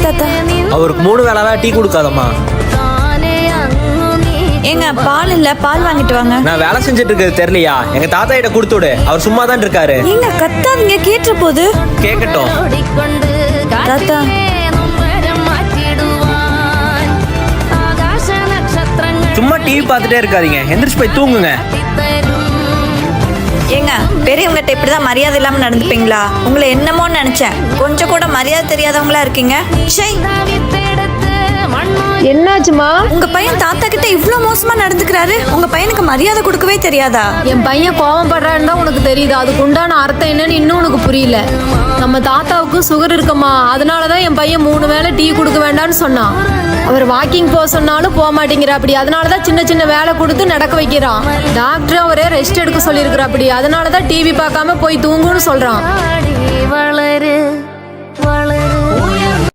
தாத்தா. அவருக்கு 3 வேளை டீ கொடுக்காதம்மா. ஏங்க பால் இல்ல, பால் வாங்கிட்டு வாங்க. நான் வேலை செஞ்சுட்டு இருக்கிறது தெரியலையா? எங்க தாத்தா கிட்ட கொடுத்து விடு, அவர் சும்மா தான் இருக்காரு. ஏங்க கத்தாதீங்க, கேட்ட போது. கேட்கட்டும். தாத்தா சும்மா டிவி பார்த்துட்டே இருக்காதீங்க, எந்திரிச்சு போய் தூங்குங்க. ஏங்க பெரியவங்ககிட்ட இப்படிதான் மரியாதை இல்லாம நடந்துப்பீங்களா? உங்களை என்னமோன்னு நினைச்சேன், கொஞ்சம் கூட மரியாதை தெரியாதவங்களா இருக்கீங்க. என்னாச்சுமா? உங்க பையன் தாத்தா கிட்ட இவ்ளோ மோசமா நடந்துக்கிறாரு. உங்க பையனுக்கு மரியாதை கொடுக்கவே தெரியாதா? என் பையன் கோவம் படுறான்னு தான் உனக்கு தெரியுது, அதுக்கு உண்டான அர்த்தம் என்னன்னு இன்னும் உனக்கு புரியல. நம்ம தாத்தாவுக்கு சுகர் இருக்கம்மா, அதனாலதான் என் பையன் 3 வேளை டீ கொடுக்க வேண்டாம்னு சொன்னான். அவர் வாக்கிங் போக சொன்னாலும் போக மாட்டேங்கிற அப்படி, அதனாலதான் சின்ன சின்ன வேலை கொடுத்து நடக்க வைக்கிறான். டாக்டர் அவரே ரெஸ்ட் எடுக்க சொல்லியிருக்கிற அப்படி, அதனாலதான் டிவி பார்க்காம போய் தூங்குன்னு சொல்றான்.